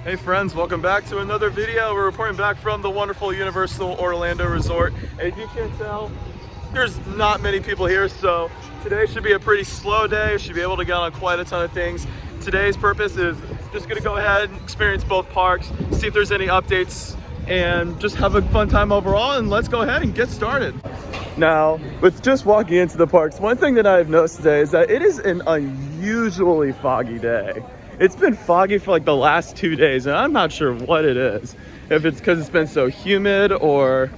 Hey friends, welcome back to another video. We're reporting back from the wonderful Universal Orlando Resort. And if you can't tell, there's not many people here, so today should be a pretty slow day. Should be able to get on quite a ton of things. Today's purpose is just gonna go ahead and experience both parks, see if there's any updates, and just have a fun time overall, and let's go ahead and get started. Now, with just walking into the parks, one thing that I've noticed today is that it is an unusually foggy day. It's been foggy for like the last 2 days, and I'm not sure what it is. If it's because it's been so humid, or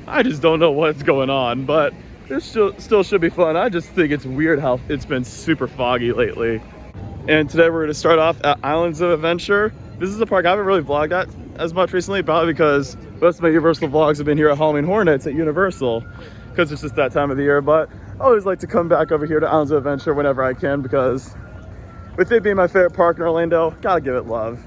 I just don't know what's going on, but this still should be fun. I just think it's weird how it's been super foggy lately. And today we're gonna start off at Islands of Adventure. This is a park I haven't really vlogged at as much recently, probably because most of my Universal vlogs have been here at Halloween Horror Nights at Universal, because it's just that time of the year. But I always like to come back over here to Islands of Adventure whenever I can, because with it being my favorite park in Orlando, gotta give it love.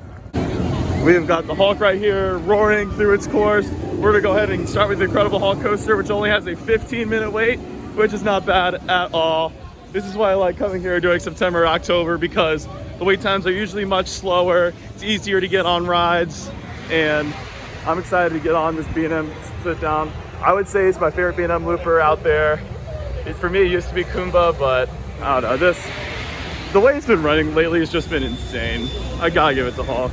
We've got the Hulk right here roaring through its course. We're gonna go ahead and start with the Incredible Hulk coaster, which only has a 15-minute wait, which is not bad at all. This is why I like coming here during September or October, because the wait times are usually much slower. It's easier to get on rides, and I'm excited to get on this B&M sit down. I would say it's my favorite B&M looper out there. For me, it used to be Kumba, but I don't know. The way it's been running lately has just been insane. I gotta give it to Hulk.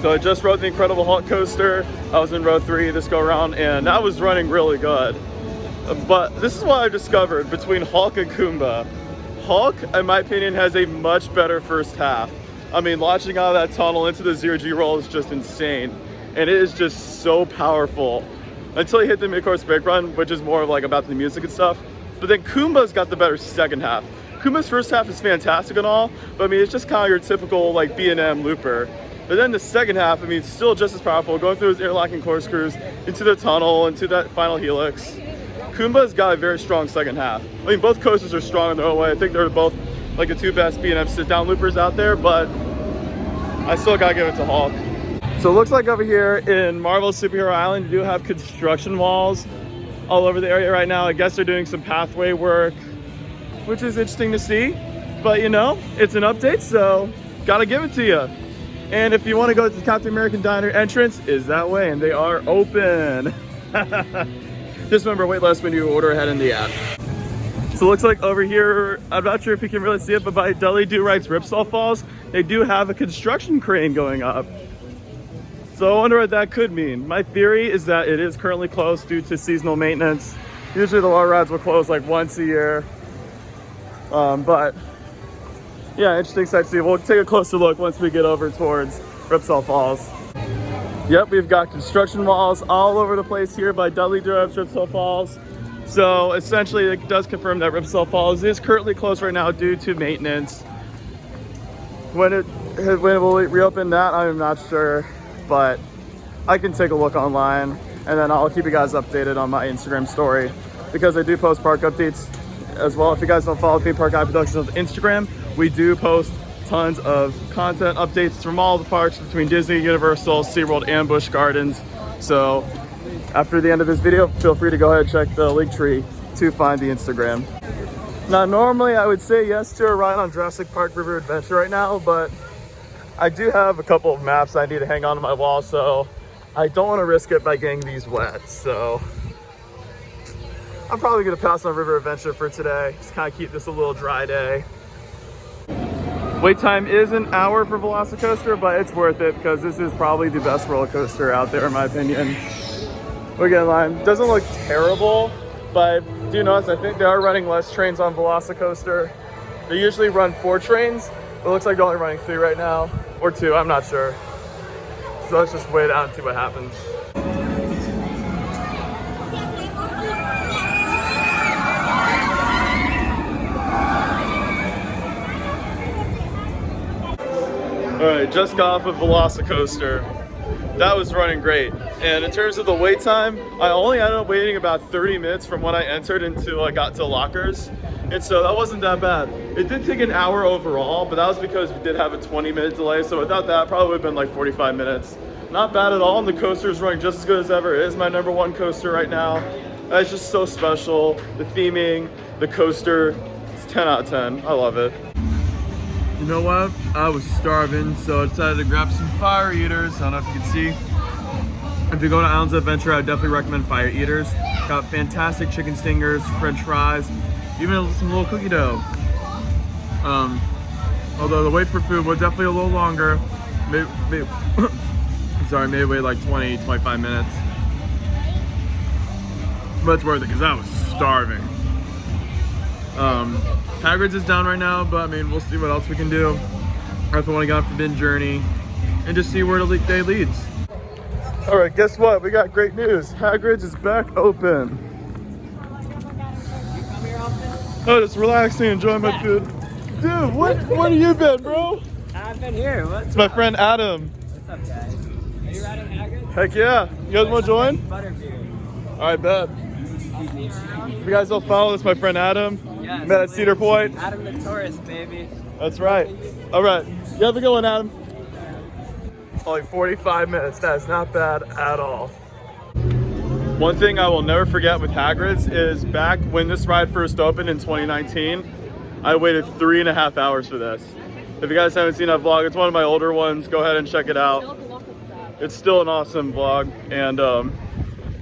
So I just rode the Incredible Hulk coaster. I was in row 3 this go around, and that was running really good. But this is what I discovered between Hulk and Kumba. Hulk, in my opinion, has a much better first half. I mean, launching out of that tunnel into the zero-G roll is just insane. And it is just so powerful. Until you hit the mid-course brake run, which is more of like about the music and stuff. But then Kumba's got the better second half. Kumba's first half is fantastic and all, but I mean, it's just kind of your typical like B&M looper. But then the second half, I mean, it's still just as powerful, going through those interlocking corkscrews, into the tunnel, into that final helix. Kumba's got a very strong second half. I mean, both coasters are strong in their own way. I think they're both like the two best B&M sit-down loopers out there, but I still gotta give it to Hulk. So it looks like over here in Marvel's Superhero Island, you do have construction walls all over the area right now. I guess they're doing some pathway work, which is interesting to see. But you know, it's an update, so gotta give it to you. And if you want to go to the Captain American Diner, entrance is that way, and they are open. Just remember, wait less when you order ahead in the app. So it looks like over here, I'm not sure if you can really see it, but by Dudley Do-Right's RIPL Falls, they do have a construction crane going up. So I wonder what that could mean. My theory is that it is currently closed due to seasonal maintenance. Usually the low rides will close like once a year. But yeah, interesting sight to see. We'll take a closer look once we get over towards RIPL Falls. Yep, we've got construction walls all over the place here by Dudley Do-Right's RIPL Falls. So essentially it does confirm that RIPL Falls is currently closed right now due to maintenance. When it will reopen, that I'm not sure, but I can take a look online, and then I'll keep you guys updated on my Instagram story, because I do post park updates as well. If you guys don't follow Theme Park Eye Productions on Instagram, we do post tons of content updates from all the parks between Disney, Universal, SeaWorld, and Busch Gardens. So after the end of this video, feel free to go ahead and check the link tree to find the Instagram. Now, normally I would say yes to a ride on Jurassic Park River Adventure right now, but I do have a couple of maps I need to hang on to my wall, so I don't want to risk it by getting these wet. So I'm probably going to pass on River Adventure for today, just kind of keep this a little dry day. Wait time is an hour for Velocicoaster, but it's worth it because this is probably the best roller coaster out there in my opinion. We're getting in line. Doesn't look terrible, but I do notice I think they are running less trains on Velocicoaster. They usually run 4 trains, but it looks like they're only running 3 right now, or 2, I'm not sure. So let's just wait out and see what happens. All right, just got off of Velocicoaster. That was running great. And in terms of the wait time, I only ended up waiting about 30 minutes from when I entered until I got to lockers. And so that wasn't that bad. It did take an hour overall, but that was because we did have a 20-minute delay. So without that, it probably would have been like 45 minutes. not bad at all, and the coaster is running just as good as ever. It is my #1 coaster right now. It's just so special. The theming, the coaster, it's 10 out of 10. I love it. You know what? I was starving, so I decided to grab some fire eaters. I don't know if you can see. If you go to Islands Adventure, I would definitely recommend fire eaters. Got fantastic chicken stingers, french fries, even some little cookie dough. Although the wait for food was definitely a little longer. Maybe sorry, maybe wait like 20, 25 minutes. But it's worth it because I was starving. Hagrids is down right now, but I mean, we'll see what else we can do. I want to go on Forbidden Journey and just see where the day leads. All right, guess what? We got great news. Hagrids is back open. Oh, just relaxing, enjoying my food. Dude, what have you been, bro? I've been here. It's my friend Adam. What's up, guys? Are you riding Hagrids? Heck yeah. You guys want to join? Butterbeer. All right, bet. I'll see you around. If you guys don't follow, this is my friend Adam. Yes, Met at Cedar Point. Adam the tourist, baby. That's right. All right. You have a good one, Adam. Only 45 minutes. That is not bad at all. One thing I will never forget with Hagrids is back when this ride first opened in 2019, I waited 3.5 hours for this. If you guys haven't seen that vlog, it's one of my older ones. Go ahead and check it out. It's still an awesome vlog. And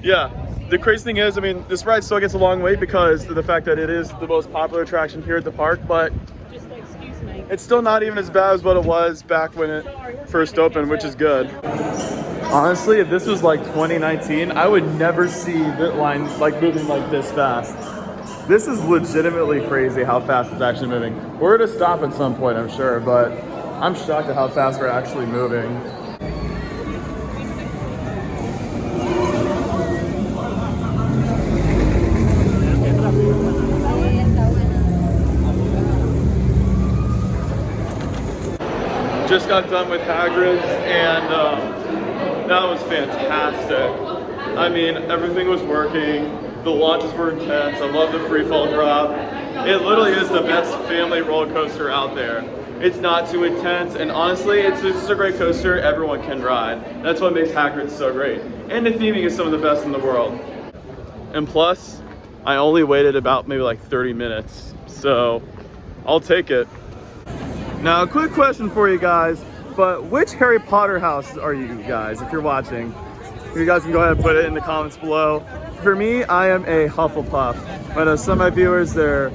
yeah, the crazy thing is, I mean, this ride still gets a long wait because of the fact that it is the most popular attraction here at the park, but it's still not even as bad as what it was back when it first opened, which is good. Honestly, if this was like 2019, I would never see the line like moving like this fast. This is legitimately crazy how fast it's actually moving. We're gonna stop at some point, I'm sure, but I'm shocked at how fast we're actually moving. Just got done with Hagrids, and that was fantastic. I mean, everything was working. The launches were intense. I love the free fall drop. It literally is the best family roller coaster out there. It's not too intense, and honestly, it's just a great coaster everyone can ride. That's what makes Hagrids so great. And the theming is some of the best in the world. And plus, I only waited about maybe like 30 minutes, so I'll take it. Now, a quick question for you guys, but which Harry Potter house are you guys, if you're watching? You guys can go ahead and put it in the comments below. For me, I am a Hufflepuff. I know some of my viewers, they're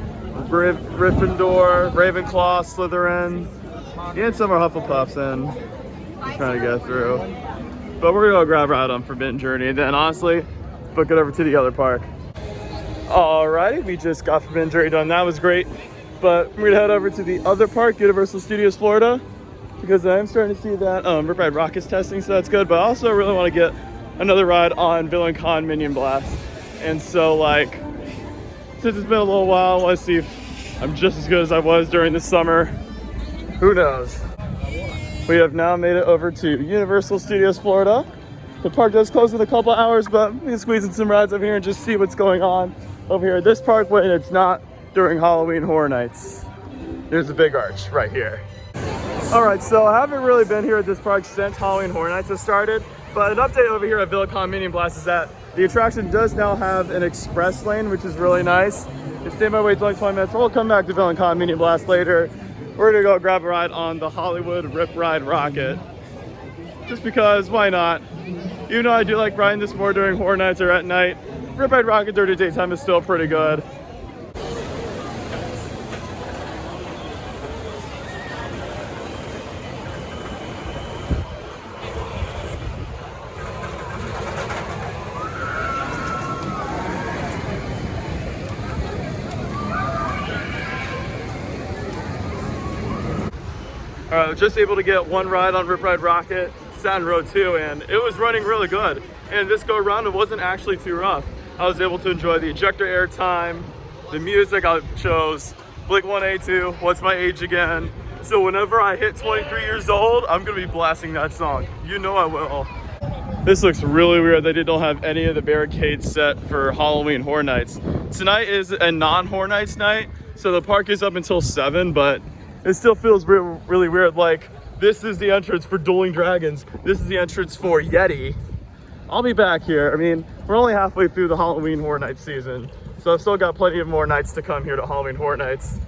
Gryffindor, Ravenclaw, Slytherin, and some are Hufflepuffs, and I'm trying to get through. But we're gonna go grab a ride on Forbidden Journey, and then honestly, book it over to the other park. Alrighty, we just got Forbidden Journey done. That was great. But we're gonna head over to the other park, Universal Studios Florida, because I'm starting to see that Rip Ride Rocket's testing, so that's good. But I also really want to get another ride on VillainCon Minion Blast. And so, like, since it's been a little while, let's see if I'm just as good as I was during the summer. Who knows? We have now made it over to Universal Studios Florida. The park does close in a couple hours, but we can squeeze in some rides over here and just see what's going on over here at this park when it's not during Halloween Horror Nights. There's a big arch right here. All right, so I haven't really been here at this park since Halloween Horror Nights has started, but an update over here at VillainCon Minion Blast is that the attraction does now have an express lane, which is really nice. It's stay my wait's only 20 minutes. We'll come back to VillainCon Minion Blast later. We're gonna go grab a ride on the Hollywood Rip Ride Rocket. Just because, why not? Even though I do like riding this more during Horror Nights or at night, Rip Ride Rocket during the daytime is still pretty good. I was just able to get one ride on Rip Ride Rocket, sat in row 2, and it was running really good. And this go around, it wasn't actually too rough. I was able to enjoy the ejector air time, the music I chose, Blink-182, What's My Age Again. So whenever I hit 23 years old, I'm gonna be blasting that song. You know I will. This looks really weird. They don't have any of the barricades set for Halloween Horror Nights. Tonight is a non-Horror Nights night, so the park is up until 7, but it still feels really weird. Like, This is the entrance for Dueling Dragons. This is the entrance for Yeti. I'll be back here. I mean, we're only halfway through the Halloween Horror Nights season, so I've still got plenty of more nights to come here to Halloween Horror Nights.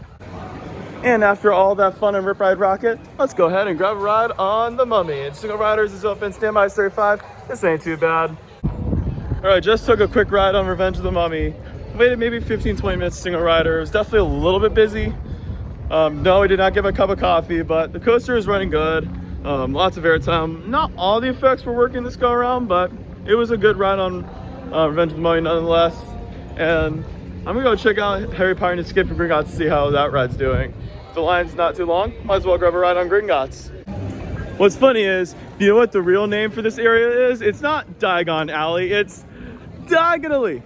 And after all that fun and Rip Ride Rocket, let's go ahead and grab a ride on the Mummy. And Single Riders is open, standby is 35. This ain't too bad. All right, just took a quick ride on Revenge of the Mummy. Waited maybe 15-20 minutes single rider. It was definitely a little bit busy. No, I did not get my cup of coffee, but the coaster is running good. Lots of airtime. Not all the effects were working this go around, but it was a good ride on Revenge of the Mummy nonetheless. And I'm gonna go check out Harry Potter and Escape from Gringotts to see how that ride's doing. If the line's not too long, might as well grab a ride on Gringotts. What's funny is, you know what the real name for this area is? It's not Dagon Alley, it's Dagon Alley.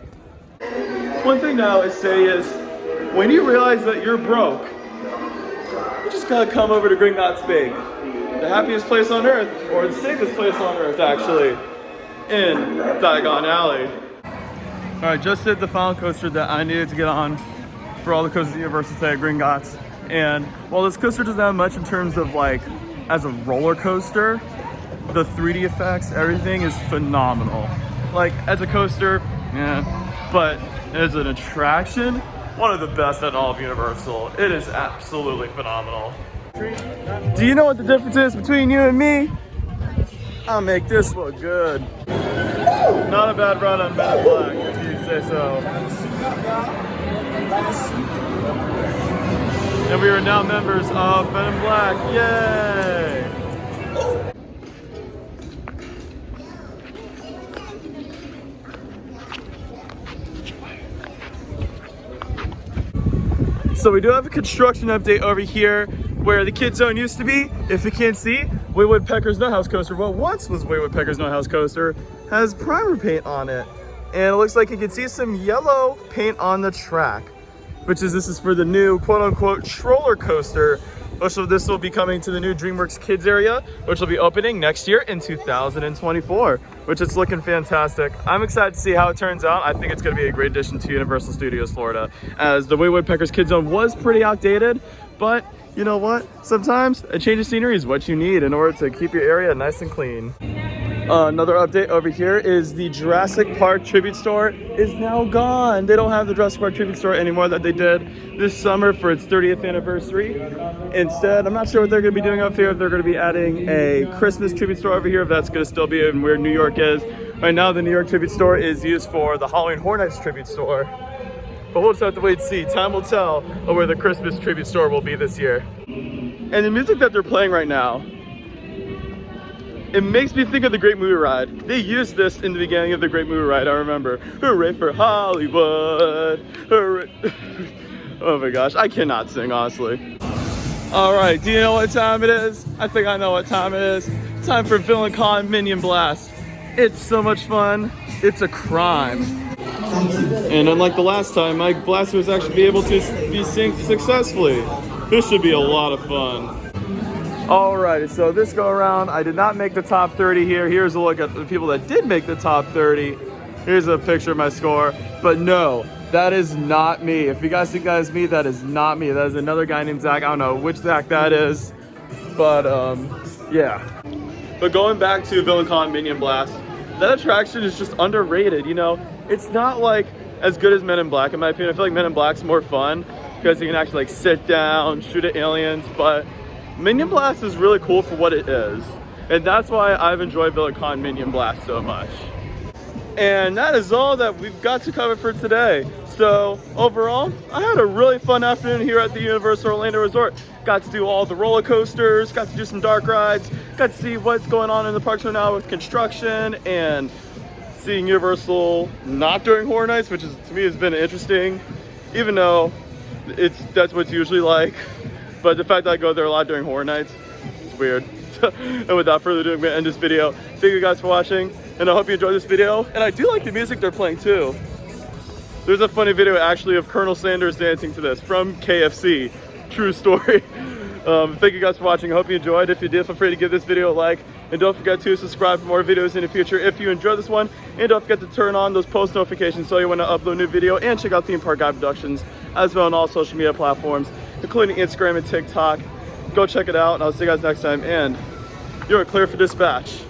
One thing that I always say is, when you realize that you're broke, you just gotta come over to Gringotts Bake. The happiest place on earth, or the safest place on earth actually, in Dagon Alley. All right, just hit the final coaster that I needed to get on for all the coasters at Universal today at Gringotts. And while this coaster doesn't have much in terms of like, as a roller coaster, the 3D effects, everything is phenomenal. Like, as a coaster, yeah, but as an attraction, one of the best at all of Universal. It is absolutely phenomenal. Do you know what the difference is between you and me? I'll make this look good. Not a bad run on Men in Black, if you say so. And we are now members of Men in Black. Yay! So we do have a construction update over here where the kid zone used to be. If you can't see, Woodpecker's Nut House Coaster, what once was Woodpecker's Nut House Coaster, has primer paint on it. And it looks like you can see some yellow paint on the track, which is, this is for the new quote unquote troller coaster. Also, this will be coming to the new DreamWorks Kids area, which will be opening next year in 2024, which is looking fantastic. I'm excited to see how it turns out. I think it's gonna be a great addition to Universal Studios Florida, as the Woodpecker's Kids Zone was pretty outdated, but you know what? Sometimes a change of scenery is what you need in order to keep your area nice and clean. Another update over here is the Jurassic Park Tribute Store is now gone. They don't have the Jurassic Park Tribute Store anymore that they did this summer for its 30th anniversary. Instead, I'm not sure what they're going to be doing up here, if they're going to be adding a Christmas Tribute Store over here, if that's going to still be in where New York is. Right now, the New York Tribute Store is used for the Halloween Horror Nights Tribute Store. But we'll just have to wait and see. Time will tell where the Christmas Tribute Store will be this year. And the music that they're playing right now, it makes me think of the Great Movie Ride. They used this in the beginning of the Great Movie Ride, I remember. Hooray for Hollywood, hooray. Oh my gosh, I cannot sing, honestly. All right, do you know what time it is? I think I know what time it is. Time for VillainCon Minion Blast. It's so much fun, it's a crime. And unlike the last time, my blaster was actually able to be synced successfully. This should be a lot of fun. Alrighty, so this go around, I did not make the top 30 here. Here's a look at the people that did make the top 30. Here's a picture of my score. But no, that is not me. If you guys think that is me, that is not me. That is another guy named Zach. I don't know which Zach that is, but yeah. But going back to VillainCon Minion Blast, that attraction is just underrated, you know? It's not like as good as Men in Black, in my opinion. I feel like Men in Black's more fun because you can actually like sit down, shoot at aliens, but Minion Blast is really cool for what it is. And that's why I've enjoyed VillainCon Minion Blast so much. And that is all that we've got to cover for today. So overall, I had a really fun afternoon here at the Universal Orlando Resort. Got to do all the roller coasters, got to do some dark rides, got to see what's going on in the parks right now with construction, and seeing Universal not doing Horror Nights, which is, to me, has been interesting, even though that's what it's usually like. But the fact that I go there a lot during Horror Nights, it's weird. And without further ado, I'm gonna end this video. Thank you guys for watching, and I hope you enjoyed this video. And I do like the music they're playing too. There's a funny video actually of Colonel Sanders dancing to this from KFC. True story. Thank you guys for watching. I hope you enjoyed. If you did, feel free to give this video a like. And don't forget to subscribe for more videos in the future if you enjoyed this one. And don't forget to turn on those post notifications so you when I upload a new video. And check out Theme Park Guide Productions as well on all social media platforms, including Instagram and TikTok. go check it out, and I'll see you guys next time. And you're clear for dispatch.